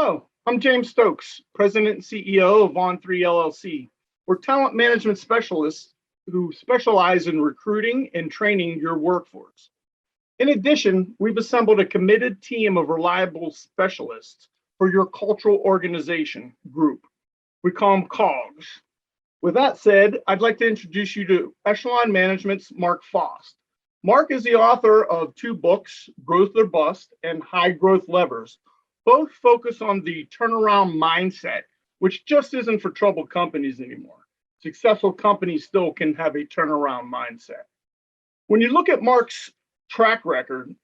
Hello, I'm James Stokes, President and CEO of ON-3 LLC. We're talent management specialists who specialize in recruiting and training your workforce. In addition, we've assembled a committed team of reliable specialists for your cultural organization group. We call them COGS. With that said, I'd like to introduce you to Echelon Management's Mark Faust. Mark is the author of 2 books, Growth or Bust and High Growth Levers. Both focus on the turnaround mindset, which just isn't for troubled companies anymore. Successful companies still can have a turnaround mindset. When you look at Mark's track record,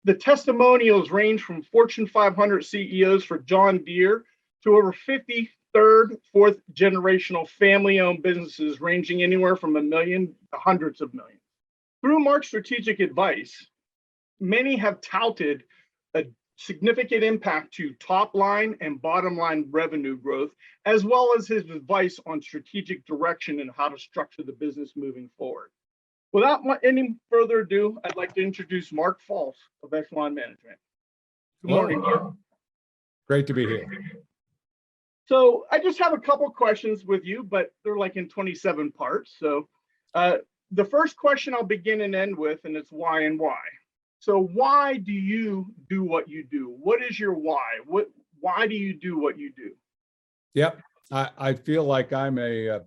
the testimonials range from Fortune 500 CEOs for John Deere to over 50 third, fourth generational family-owned businesses ranging anywhere from $1 million to hundreds of millions. Through Mark's strategic advice, many have touted a significant impact to top line and bottom line revenue growth, as well as his advice on strategic direction and how to structure the business moving forward. Without any further ado, I'd like to introduce Mark Faust of Echelon Management. Good morning, Mark. Great to be here. So I just have a couple questions with you, but they're like in 27 parts. So the first question I'll begin and end with, and it's why and why. So why do you do what you do? What is your why? Why do you do what you do? Yep, I feel like I'm a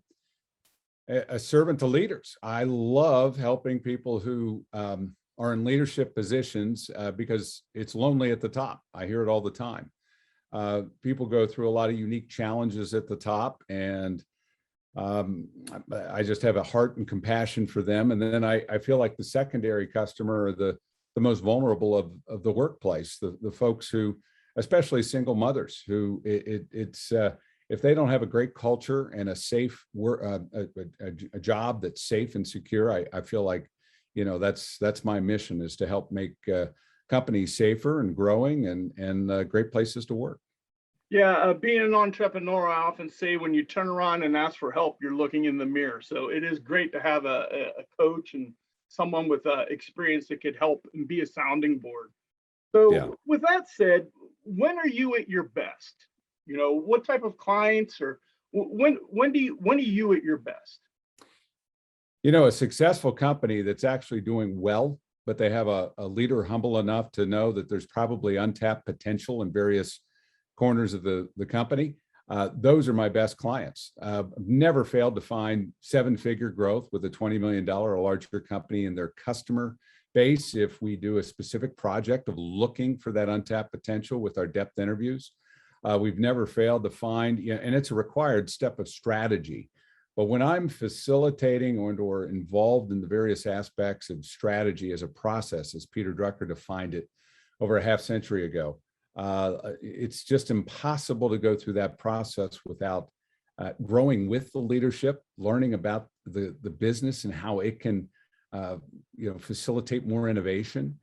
servant to leaders. I love helping people who are in leadership positions because it's lonely at the top. I hear it all the time. People go through a lot of unique challenges at the top, and I just have a heart and compassion for them. And then I feel like the secondary customer are the most vulnerable of the workplace, the folks who, especially single mothers, who it's if they don't have a great culture and a safe work, a job that's safe and secure, I feel like, you know, that's my mission, is to help make companies safer and growing and great places to work. Yeah, being an entrepreneur, I often say when you turn around and ask for help, you're looking in the mirror. So it is great to have a coach and someone with experience that could help and be a sounding board. So yeah. With that said, when are you at your best? You know, what type of clients, or when are you at your best? You know, a successful company that's actually doing well, but they have a leader humble enough to know that there's probably untapped potential in various corners of the company. Those are my best clients. I've never failed to find 7-figure growth with a $20 million or larger company in their customer base if we do a specific project of looking for that untapped potential with our depth interviews. We've never failed to find, and it's a required step of strategy. But when I'm facilitating or involved in the various aspects of strategy as a process, as Peter Drucker defined it over a half century ago, it's just impossible to go through that process without growing with the leadership, learning about the business and how it can facilitate more innovation,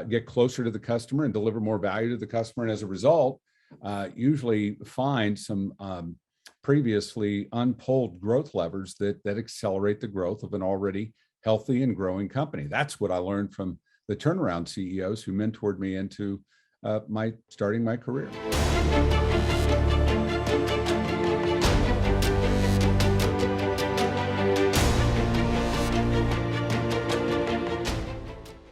get closer to the customer and deliver more value to the customer. And as a result, usually find some previously unpulled growth levers that accelerate the growth of an already healthy and growing company. That's what I learned from the turnaround CEOs who mentored me into starting my career.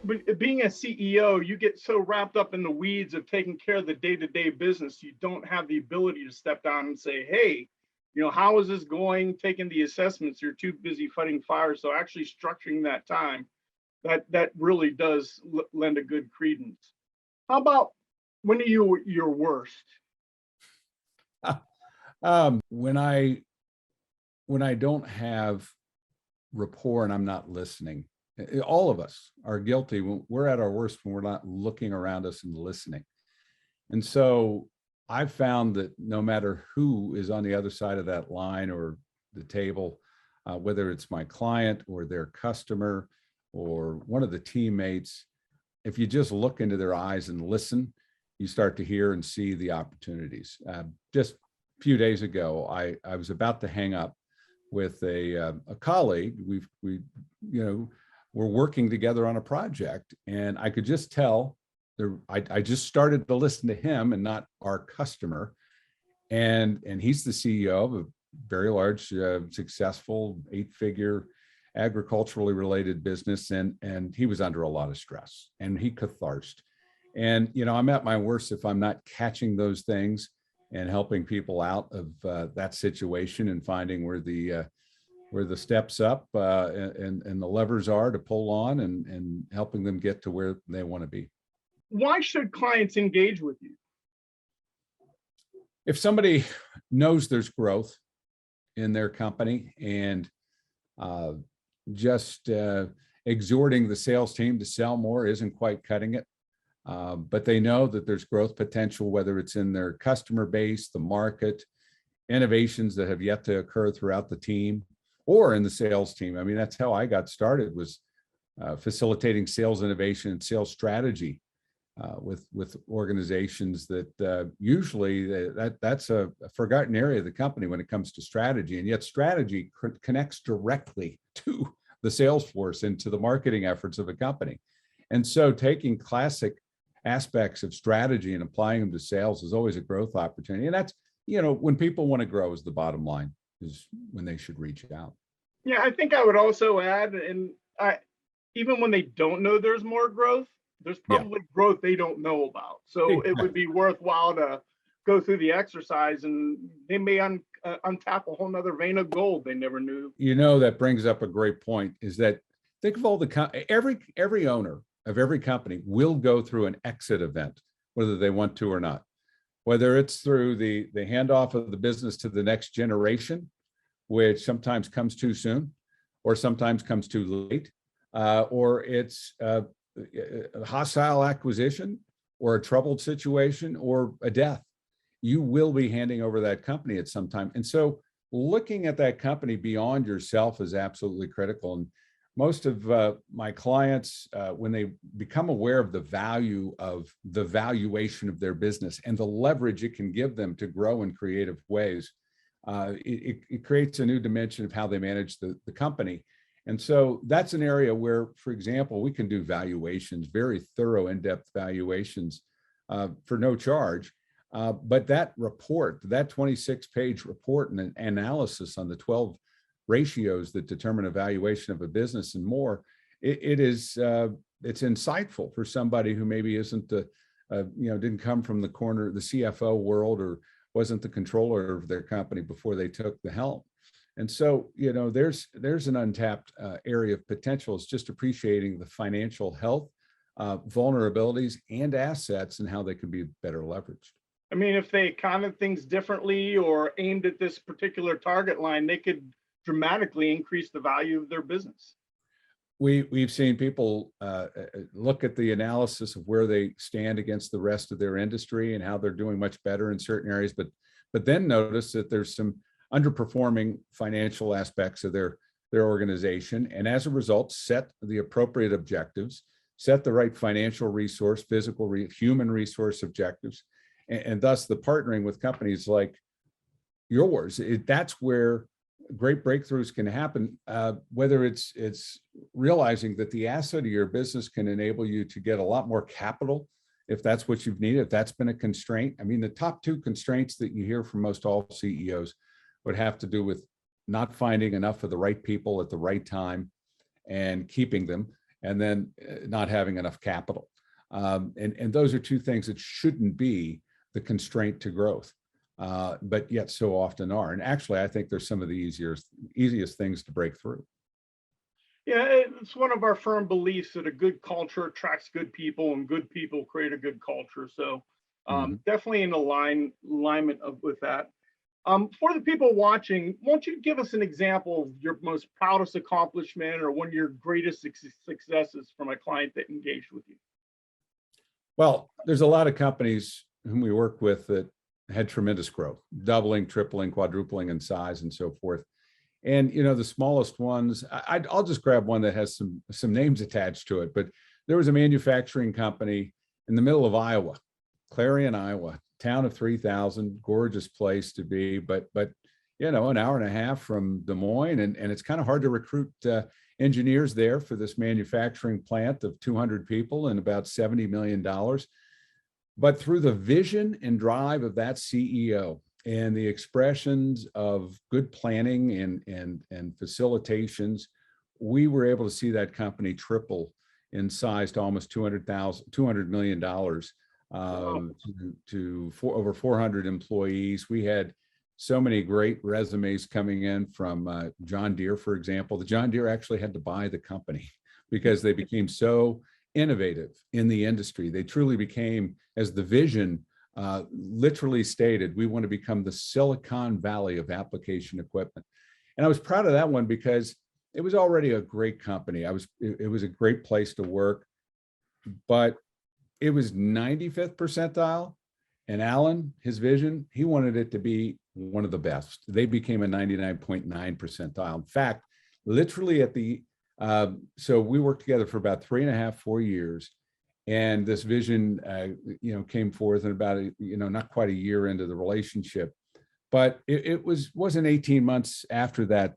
But being a CEO, you get so wrapped up in the weeds of taking care of the day-to-day business, you don't have the ability to step down and say, hey, you know, how is this going? Taking the assessments, you're too busy fighting fires. So actually structuring that time, that really does lend a good credence. How about when are you your worst? When I don't have rapport and I'm not listening. All of us are guilty when we're at our worst, when we're not looking around us and listening. And so I've found that no matter who is on the other side of that line or the table, whether it's my client or their customer or one of the teammates, if you just look into their eyes and listen, you start to hear and see the opportunities. Just a few days ago, I was about to hang up with a colleague. We're working together on a project, and I could just tell I just started to listen to him and not our customer, and he's the CEO of a very large, successful 8-figure agriculturally related business, and he was under a lot of stress, and he catharsed. And I'm at my worst if I'm not catching those things and helping people out of that situation and finding where the steps up and the levers are to pull on, and helping them get to where they want to be. Why should clients engage with you? If somebody knows there's growth in their company, and just exhorting the sales team to sell more isn't quite cutting it, but they know that there's growth potential, whether it's in their customer base, the market, innovations that have yet to occur throughout the team, or in the sales team. I mean, that's how I got started, was facilitating sales innovation and sales strategy with organizations that usually that's a forgotten area of the company when it comes to strategy, and yet strategy connects directly to the sales force and to the marketing efforts of a company. And so taking classic aspects of strategy and applying them to sales is always a growth opportunity. And that's, when people want to grow, is the bottom line, is when they should reach out. Yeah, I think I would also add, and even when they don't know there's more growth, there's probably growth they don't know about. So it would be worthwhile to go through the exercise, and they may untap a whole nother vein of gold they never knew. That brings up a great point, is that think of all every owner of every company will go through an exit event, whether they want to or not, whether it's through the handoff of the business to the next generation, which sometimes comes too soon or sometimes comes too late, or it's a hostile acquisition or a troubled situation or a death. You will be handing over that company at some time. And so looking at that company beyond yourself is absolutely critical. And most of my clients, when they become aware of the value of the valuation of their business and the leverage it can give them to grow in creative ways, it creates a new dimension of how they manage the company. And so that's an area where, for example, we can do valuations, very thorough, in-depth valuations for no charge. But that report, that 26-page report and analysis on the 12 ratios that determine a valuation of a business and more, it's insightful for somebody who maybe isn't didn't come from the CFO world, or wasn't the controller of their company before they took the helm. And so, there's an untapped area of potential. It's just appreciating the financial health, vulnerabilities, and assets, and how they can be better leveraged. I mean, if they counted things differently or aimed at this particular target line, they could dramatically increase the value of their business. We've seen people look at the analysis of where they stand against the rest of their industry and how they're doing much better in certain areas, but then notice that there's some underperforming financial aspects of their organization, and as a result, set the appropriate objectives, set the right financial resource, human resource objectives, and thus the partnering with companies like yours. That's where great breakthroughs can happen, whether it's realizing that the asset of your business can enable you to get a lot more capital if that's what you've needed, if that's been a constraint. I mean, the top two constraints that you hear from most all CEOs would have to do with not finding enough of the right people at the right time and keeping them, and then not having enough capital. And those are two things that shouldn't be the constraint to growth, but yet so often are. And actually, I think they're some of the easiest things to break through. Yeah, it's one of our firm beliefs that a good culture attracts good people, and good people create a good culture. So definitely in alignment with that. For the people watching, won't you give us an example of your most proudest accomplishment, or one of your greatest successes from a client that engaged with you? Well, there's a lot of companies whom we work with that had tremendous growth, doubling, tripling, quadrupling in size and so forth. And, the smallest ones, I'll just grab one that has some names attached to it, but there was a manufacturing company in the middle of Iowa, Clarion, Iowa, town of 3,000, gorgeous place to be, but an hour and a half from Des Moines, and it's kind of hard to recruit engineers there for this manufacturing plant of 200 people and about $70 million. But through the vision and drive of that CEO and the expressions of good planning and facilitations, we were able to see that company triple in size to almost $200 million, to over 400 employees. We had so many great resumes coming in from John Deere, for example. The John Deere actually had to buy the company because they became so innovative in the industry. They truly became, as the vision literally stated, we want to become the Silicon Valley of application equipment. And I was proud of that one because it was already a great company. It was a great place to work, but it was 95th percentile. And Alan, his vision, he wanted it to be one of the best. They became a 99.9 percentile. In fact, literally at the, so we worked together for about 3.5, 4 years. And this vision, came forth in about, not quite a year into the relationship. But it wasn't 18 months after that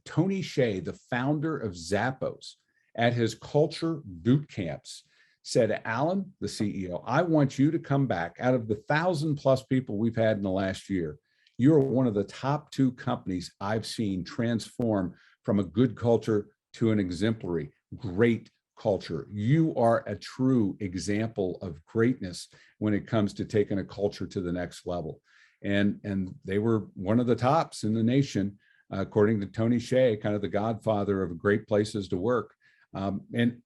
Tony Hsieh, the founder of Zappos, at his culture boot camps, said, Alan, the CEO, I want you to come back. Out of the 1,000+ people we've had in the last year, you're one of the top 2 companies I've seen transform from a good culture to an exemplary, great culture. You are a true example of greatness when it comes to taking a culture to the next level. And they were one of the tops in the nation, according to Tony Hsieh, kind of the godfather of great places to work. And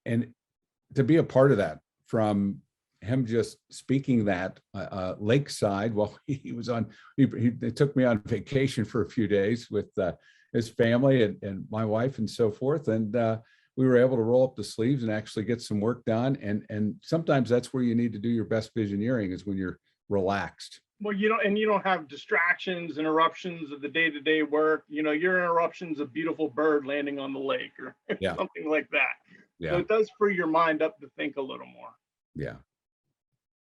to be a part of that, from him just speaking that lakeside while he was on, they took me on vacation for a few days with his family and my wife and so forth. And we were able to roll up the sleeves and actually get some work done. And sometimes that's where you need to do your best visioneering, is when you're relaxed. Well, you don't have distractions, interruptions of the day-to-day work. Your interruption's a beautiful bird landing on the lake or something like that. Yeah. So it does free your mind up to think a little more. Yeah.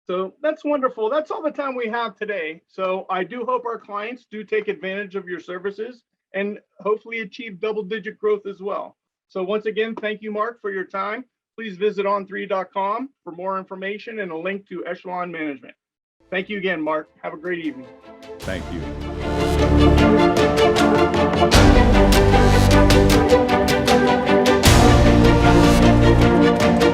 So that's wonderful. That's all the time we have today. So I do hope our clients do take advantage of your services and hopefully achieve double-digit growth as well. So once again, thank you, Mark, for your time. Please visit on3.com for more information and a link to Echelon Management. Thank you again, Mark. Have a great evening. Thank you.